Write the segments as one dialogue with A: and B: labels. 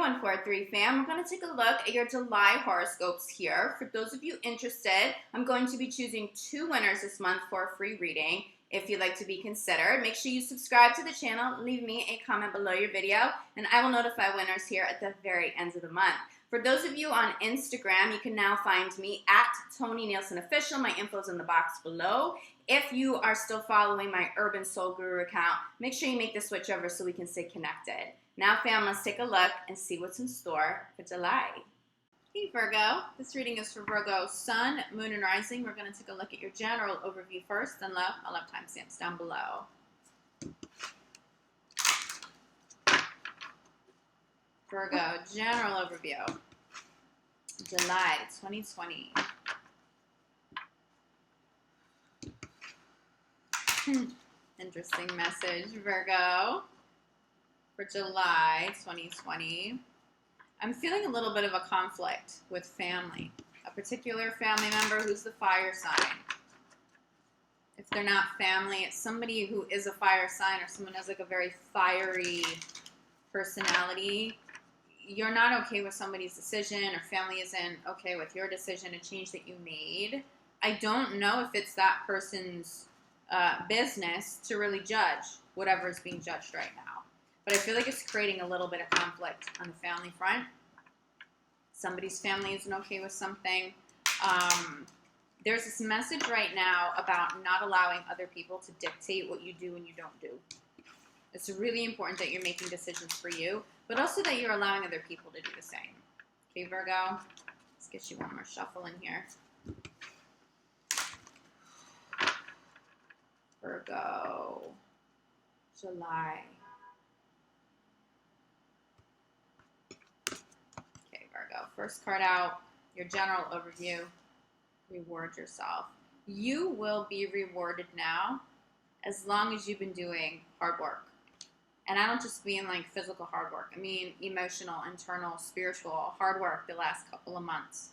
A: 143 fam, we're going to take a look at your July horoscopes here. For those of you interested, I'm going to be choosing 2 winners this month for a free reading. If you'd like to be considered, make sure you subscribe to the channel, leave me a comment below your video, and I will notify winners here at the very end of the month. For those of you on Instagram, you can now find me at Tony Nielsen Official. My info's in the box below. If you are still following my Urban Soul Guru account, make sure you make the switch over so we can stay connected. Now, fam, let's take a look and see what's in store for July. Hey, Virgo. This reading is for Virgo Sun, Moon, and Rising. We're going to take a look at your general overview first, then love. I'll have timestamps down below. Virgo, general overview. July 2020. Interesting message, Virgo. For July 2020. I'm feeling a little bit of a conflict with family. A particular family member who's the fire sign. If they're not family, it's somebody who is a fire sign or someone who has like a very fiery personality. You're not okay with somebody's decision, or family isn't okay with your decision, a change that you made. I don't know if it's that person's business to really judge whatever is being judged right now. But I feel like it's creating a little bit of conflict on the family front. Somebody's family isn't okay with something. There's this message right now about not allowing other people to dictate what you do and you don't do. It's really important that you're making decisions for you, but also that you're allowing other people to do the same. Okay, Virgo? Let's get you one more shuffle in here. Virgo. July. Okay, Virgo. First card out, your general overview. Reward yourself. You will be rewarded now as long as you've been doing hard work. And I don't just mean like physical hard work. I mean emotional, internal, spiritual hard work the last couple of months.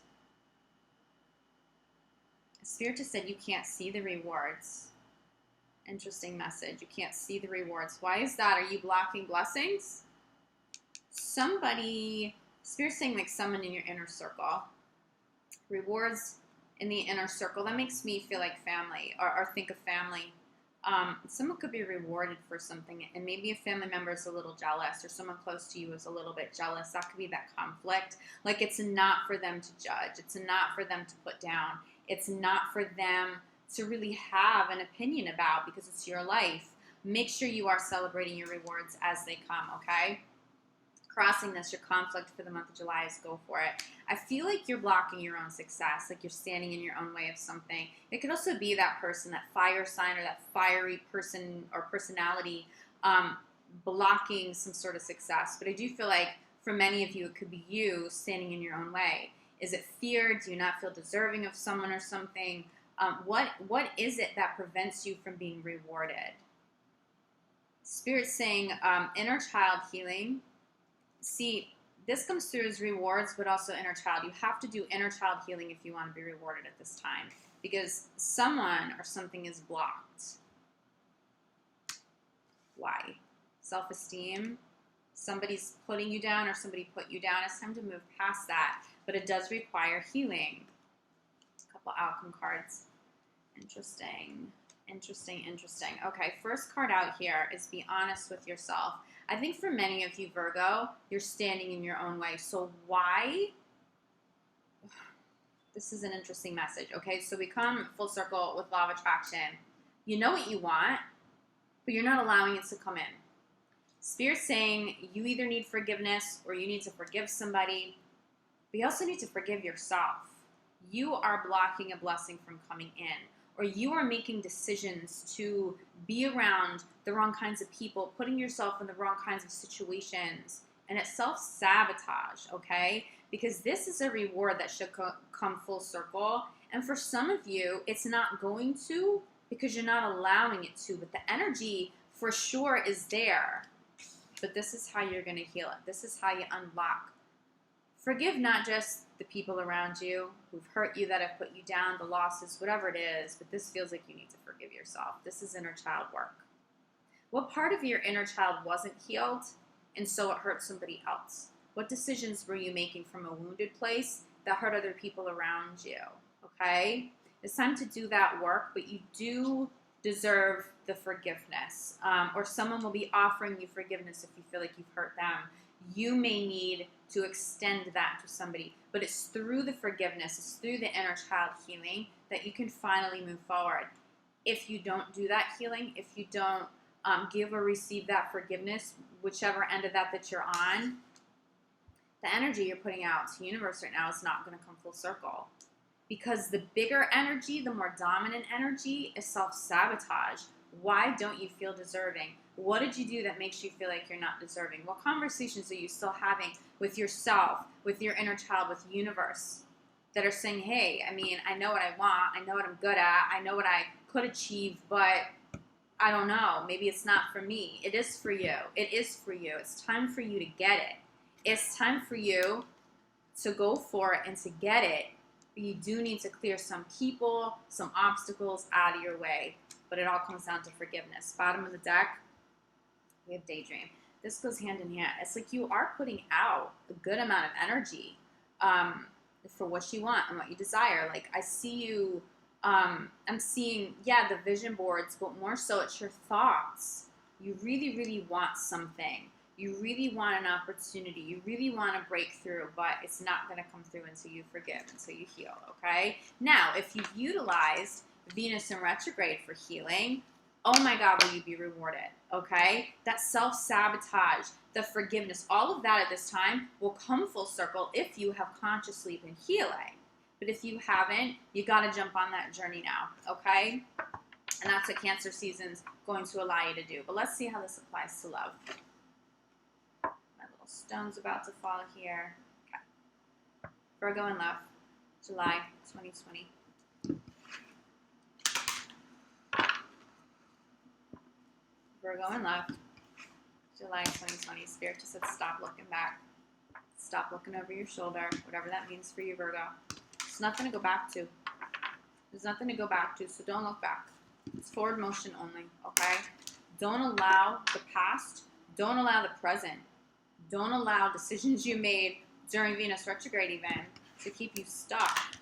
A: Spirit just said you can't see the rewards. Interesting message. You can't see the rewards. Why is that? Are you blocking blessings? Somebody, Spirit's saying like someone in your inner circle. Rewards in the inner circle. That makes me feel like family, or think of family. Someone could be rewarded for something, and maybe a family member is a little jealous, or someone close to you is a little bit jealous. That could be that conflict. Like it's not for them to judge. It's not for them to put down. It's not for them to really have an opinion about, because it's your life. Make sure you are celebrating your rewards as they come, okay? Crossing this, your conflict for the month of July is go for it. I feel like you're blocking your own success, like you're standing in your own way of something. It could also be that person, that fire sign or that fiery person or personality blocking some sort of success. But I do feel like for many of you, it could be you standing in your own way. Is it fear? Do you not feel deserving of someone or something? What is it that prevents you from being rewarded? Spirit's saying inner child healing. See, this comes through as rewards, but also inner child. You have to do inner child healing if you want to be rewarded at this time, because someone or something is blocked. Why? Self-esteem. Somebody's putting you down, or somebody put you down. It's time to move past that, but it does require healing. A couple outcome cards. Interesting. Okay, first card out here is be honest with yourself. I think for many of you, Virgo, you're standing in your own way. So why? This is an interesting message. Okay, so we come full circle with law of attraction. You know what you want, but you're not allowing it to come in. Spirit's saying you either need forgiveness or you need to forgive somebody, but you also need to forgive yourself. You are blocking a blessing from coming in. Or you are making decisions to be around the wrong kinds of people, putting yourself in the wrong kinds of situations. And it's self-sabotage, okay? Because this is a reward that should come full circle. And for some of you, it's not going to, because you're not allowing it to. But the energy for sure is there. But this is how you're going to heal it. This is how you unlock. Forgive not just the people around you who've hurt you, that have put you down, the losses, whatever it is, but this feels like you need to forgive yourself. This is inner child work. What part of your inner child wasn't healed, and so it hurt somebody else? What decisions were you making from a wounded place that hurt other people around you? Okay? It's time to do that work, but you do deserve the forgiveness. Or someone will be offering you forgiveness if you feel like you've hurt them. You may need to extend that to somebody, but it's through the forgiveness, it's through the inner child healing that you can finally move forward. If you don't do that healing, if you don't give or receive that forgiveness, whichever end of that you're on, the energy you're putting out to the universe right now is not going to come full circle. Because the bigger energy, the more dominant energy is self-sabotage. Why don't you feel deserving? What did you do that makes you feel like you're not deserving? What conversations are you still having with yourself, with your inner child, with the universe that are saying, hey, I mean, I know what I want. I know what I'm good at. I know what I could achieve, but I don't know. Maybe it's not for me. It is for you. It is for you. It's time for you to get it. It's time for you to go for it and to get it. But you do need to clear some people, some obstacles out of your way. But it all comes down to forgiveness. Bottom of the deck, we have daydream. This goes hand in hand. It's like you are putting out a good amount of energy for what you want and what you desire. Like I see you, I'm seeing, yeah, the vision boards, but more so it's your thoughts. You really, really want something. You really want an opportunity. You really want a breakthrough, but it's not going to come through until you forgive, until you heal, okay? Now, if you've utilized Venus in retrograde for healing, oh my God, will you be rewarded, okay? That self-sabotage, the forgiveness, all of that at this time will come full circle if you have consciously been healing. But if you haven't, you got to jump on that journey now, okay? And that's what Cancer season's going to allow you to do. But let's see how this applies to love. My little stone's about to fall here. Okay. Virgo in love, July 2020. Virgo in love, July 2020. Spirit just said stop looking back. Stop looking over your shoulder, whatever that means for you, Virgo. There's nothing to go back to. There's nothing to go back to, so don't look back. It's forward motion only, okay? Don't allow the past, don't allow the present, don't allow decisions you made during Venus retrograde even to keep you stuck.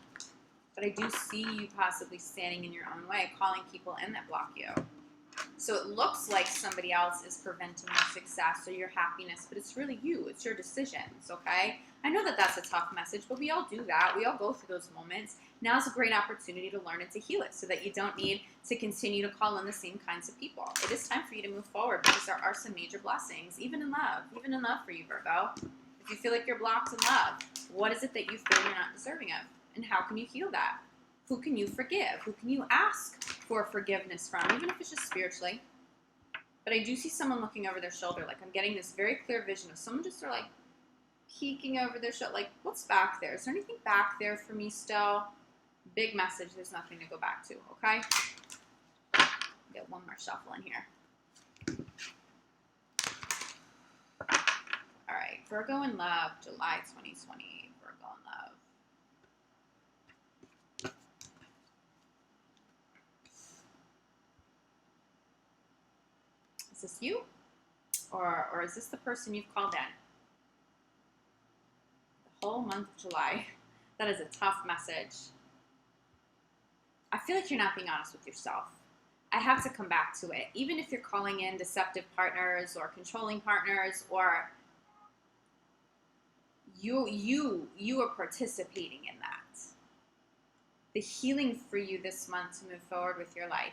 A: But I do see you possibly standing in your own way, calling people in that block you. So it looks like somebody else is preventing your success or your happiness, but it's really you. It's your decisions, okay? I know that that's a tough message, but we all do that. We all go through those moments. Now's a great opportunity to learn and to heal it so that you don't need to continue to call in the same kinds of people. It is time for you to move forward because there are some major blessings, even in love for you, Virgo. If you feel like you're blocked in love, what is it that you feel you're not deserving of? And how can you heal that? Who can you forgive? Who can you ask for forgiveness from, even if it's just spiritually? But I do see someone looking over their shoulder. Like I'm getting this very clear vision of someone just sort of like peeking over their shoulder. Like, what's back there? Is there anything back there for me still? Big message. There's nothing to go back to, okay? Get one more shuffle in here. All right, Virgo in love, July 2020. Virgo in love. Is this you? Or is this the person you've called in? The whole month of July. That is a tough message. I feel like you're not being honest with yourself. I have to come back to it. Even if you're calling in deceptive partners or controlling partners, or you are participating in that. The healing for you this month to move forward with your life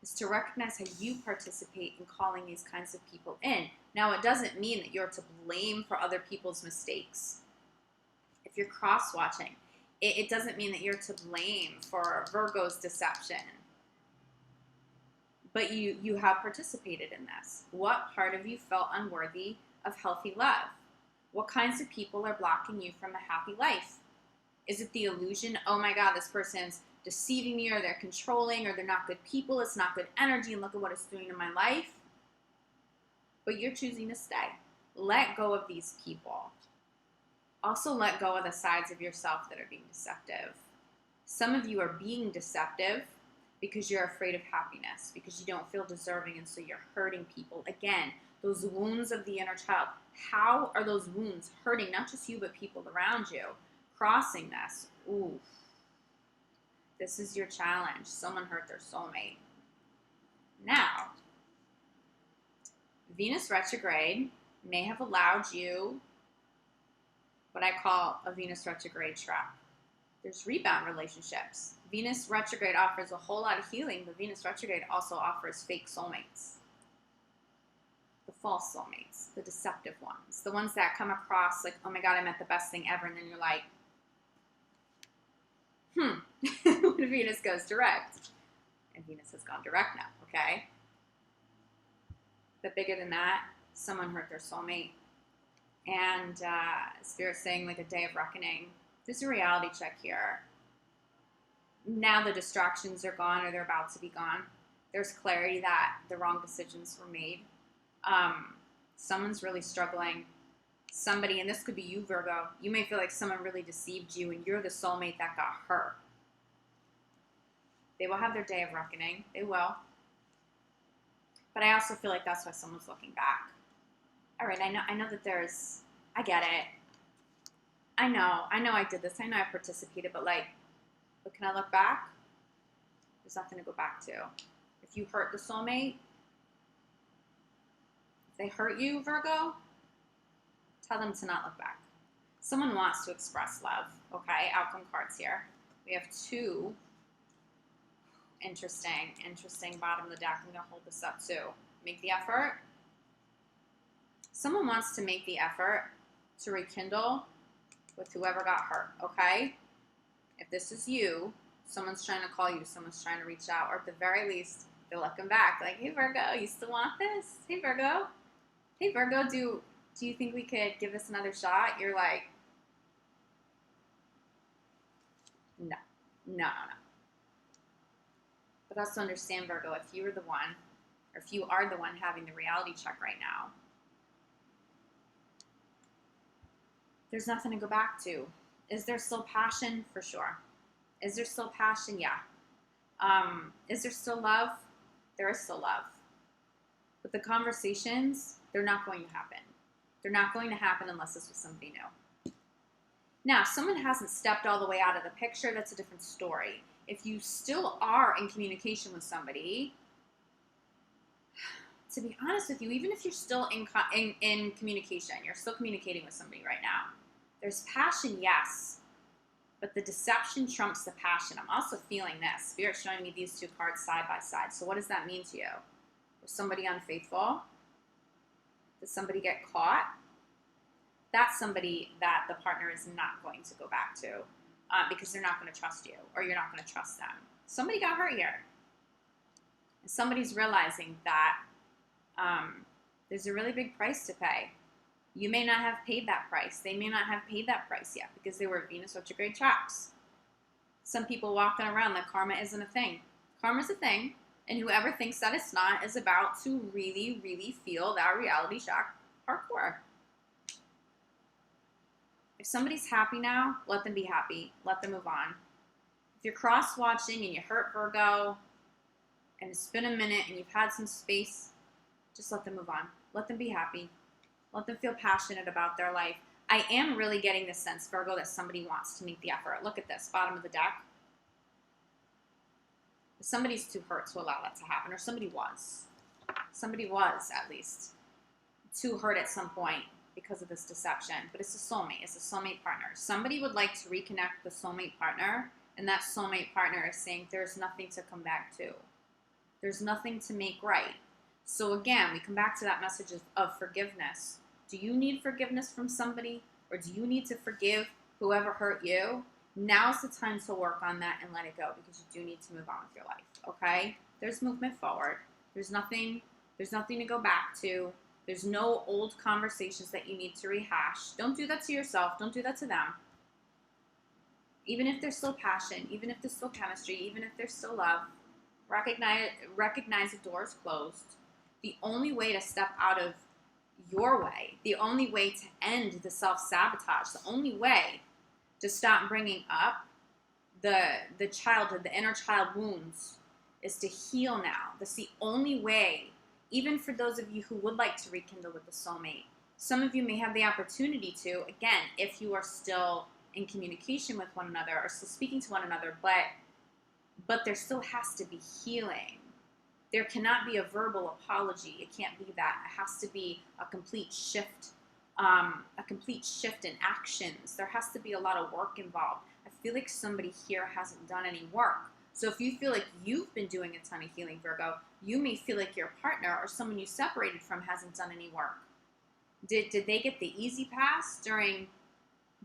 A: is to recognize how you participate in calling these kinds of people in. Now, it doesn't mean that you're to blame for other people's mistakes. If you're cross-watching, it doesn't mean that you're to blame for Virgo's deception. But you have participated in this. What part of you felt unworthy of healthy love? What kinds of people are blocking you from a happy life? Is it the illusion, oh my God, this person's deceiving me, or they're controlling, or they're not good people, it's not good energy, and look at what it's doing in my life? But you're choosing to stay. Let go of these people. Also let go of the sides of yourself that are being deceptive. Some of you are being deceptive because you're afraid of happiness, because you don't feel deserving, and so you're hurting people. Again, those wounds of the inner child. How are those wounds hurting not just you, but people around you? Crossing this. Ooh. This is your challenge. Someone hurt their soulmate. Now, Venus retrograde may have allowed you what I call a Venus retrograde trap. There's rebound relationships. Venus retrograde offers a whole lot of healing, but Venus retrograde also offers fake soulmates. The false soulmates, the deceptive ones, the ones that come across like, oh my God, I met the best thing ever. And then you're like, when Venus goes direct. And Venus has gone direct now, okay? But bigger than that, someone hurt their soulmate. And Spirit's saying like a day of reckoning. There's a reality check here. Now the distractions are gone, or they're about to be gone. There's clarity that the wrong decisions were made. Someone's really struggling. Somebody, and this could be you, Virgo, you may feel like someone really deceived you and you're the soulmate that got hurt. They will have their day of reckoning. They will. But I also feel like that's why someone's looking back. All right, I know that there's, I get it. I know I did this. I know I participated, but can I look back? There's nothing to go back to. If you hurt the soulmate, if they hurt you, Virgo, tell them to not look back. Someone wants to express love, okay? Outcome cards here. We have two. Interesting bottom of the deck. I'm going to hold this up too. Make the effort. Someone wants to make the effort to rekindle with whoever got hurt, okay? If this is you, someone's trying to call you, someone's trying to reach out, or at the very least, they're looking back like, hey, Virgo, you still want this? Hey, Virgo, do you think we could give this another shot? You're like, no. But also understand, Virgo, if you were the one, or if you are the one having the reality check right now, there's nothing to go back to. Is there still passion? For sure. Is there still passion? Yeah. Is there still love? There is still love. But the conversations, they're not going to happen. They're not going to happen unless this was somebody new. Now, if someone hasn't stepped all the way out of the picture, that's a different story. If you still are in communication with somebody, to be honest with you, even if you're still in communication, you're still communicating with somebody right now, there's passion, yes, but the deception trumps the passion. I'm also feeling this. Spirit's showing me these two cards side by side. So what does that mean to you? Was somebody unfaithful? Did somebody get caught? That's somebody that the partner is not going to go back to because they're not going to trust you, or you're not going to trust them. Somebody got hurt here. And somebody's realizing that there's a really big price to pay. You may not have paid that price. They may not have paid that price yet because they were Venus retrograde traps. Some people walking around like karma isn't a thing. Karma's a thing, and whoever thinks that it's not is about to really, really feel that reality shock hardcore. If somebody's happy now, let them be happy. Let them move on. If you're cross-watching and you hurt Virgo, and it's been a minute and you've had some space, just let them move on. Let them be happy. Let them feel passionate about their life. I am really getting this sense, Virgo, that somebody wants to make the effort. Look at this, bottom of the deck. Somebody's too hurt to allow that to happen, or somebody was. Somebody was, at least, too hurt at some point because of this deception. But it's a soulmate. It's a soulmate partner. Somebody would like to reconnect with the soulmate partner, and that soulmate partner is saying there's nothing to come back to. There's nothing to make right. So again, we come back to that message of forgiveness. Do you need forgiveness from somebody, or do you need to forgive whoever hurt you? Now's the time to work on that and let it go, because you do need to move on with your life, okay? There's movement forward. There's nothing to go back to. There's no old conversations that you need to rehash. Don't do that to yourself. Don't do that to them. Even if there's still passion, even if there's still chemistry, even if there's still love, recognize the door is closed. The only way to step out of your way, the only way to end the self-sabotage, the only way to stop bringing up the childhood, the inner child wounds, is to heal now. That's the only way even for those of you who would like to rekindle with the soulmate, some of you may have the opportunity to, again, if you are still in communication with one another or still speaking to one another, but there still has to be healing. There cannot be a verbal apology. It can't be that. It has to be a complete shift in actions. There has to be a lot of work involved. I feel like somebody here hasn't done any work. So if you feel like you've been doing a ton of healing, Virgo, you may feel like your partner or someone you separated from hasn't done any work. Did they get the easy pass during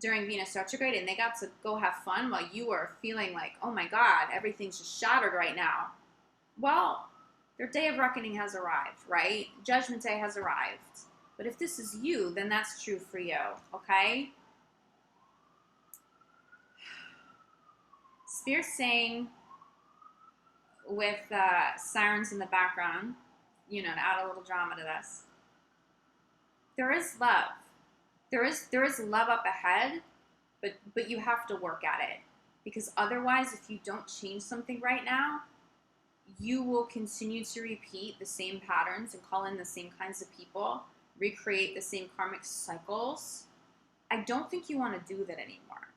A: Venus retrograde and they got to go have fun while you were feeling like, oh my God, everything's just shattered right now? Well, their day of reckoning has arrived, right? Judgment Day has arrived. But if this is you, then that's true for you, okay? Spirit's saying, with sirens in the background, to add a little drama to this, there is love. There is love up ahead, but you have to work at it. Because otherwise, if you don't change something right now, you will continue to repeat the same patterns and call in the same kinds of people, recreate the same karmic cycles. I don't think you want to do that anymore.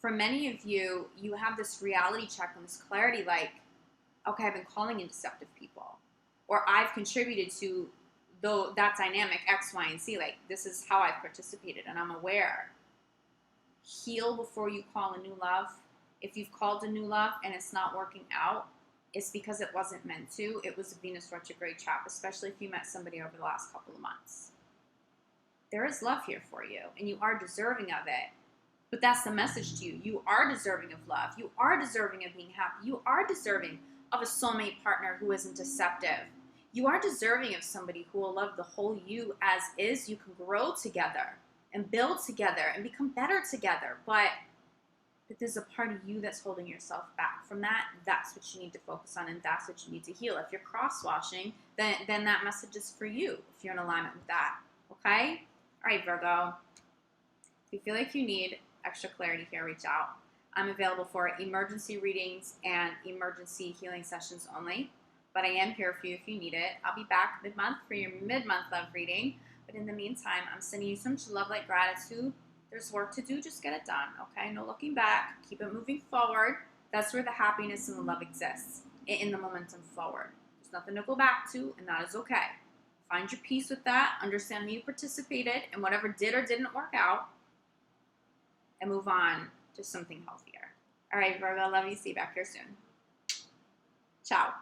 A: For many of you, you have this reality check and this clarity like, okay, I've been calling in deceptive people. Or I've contributed to that dynamic X, Y, and Z. Like, this is how I've participated and I'm aware. Heal before you call a new love. If you've called a new love and it's not working out, it's because it wasn't meant to. It was a Venus retrograde trap, especially if you met somebody over the last couple of months. There is love here for you, and you are deserving of it. But that's the message to you. You are deserving of love. You are deserving of being happy. You are deserving of a soulmate partner who isn't deceptive. You are deserving of somebody who will love the whole you as is. You can grow together and build together and become better together. But there's a part of you that's holding yourself back from that. That's what you need to focus on, and that's what you need to heal. If you're cross-washing, then that message is for you, if you're in alignment with that. Okay? All right, Virgo. If you feel like you need extra clarity here, reach out. I'm available for emergency readings and emergency healing sessions only, but I am here for you if you need it. I'll be back mid-month for your mid-month love reading, but in the meantime, I'm sending you so much love, light, gratitude. There's work to do, just get it done, okay? No looking back, keep it moving forward. That's where the happiness and the love exists, in the momentum forward. There's nothing to go back to, and that is okay. Find your peace with that, understand how you participated, and whatever did or didn't work out, and move on to something healthier. All right, Virgo, love you. See you back here soon. Ciao.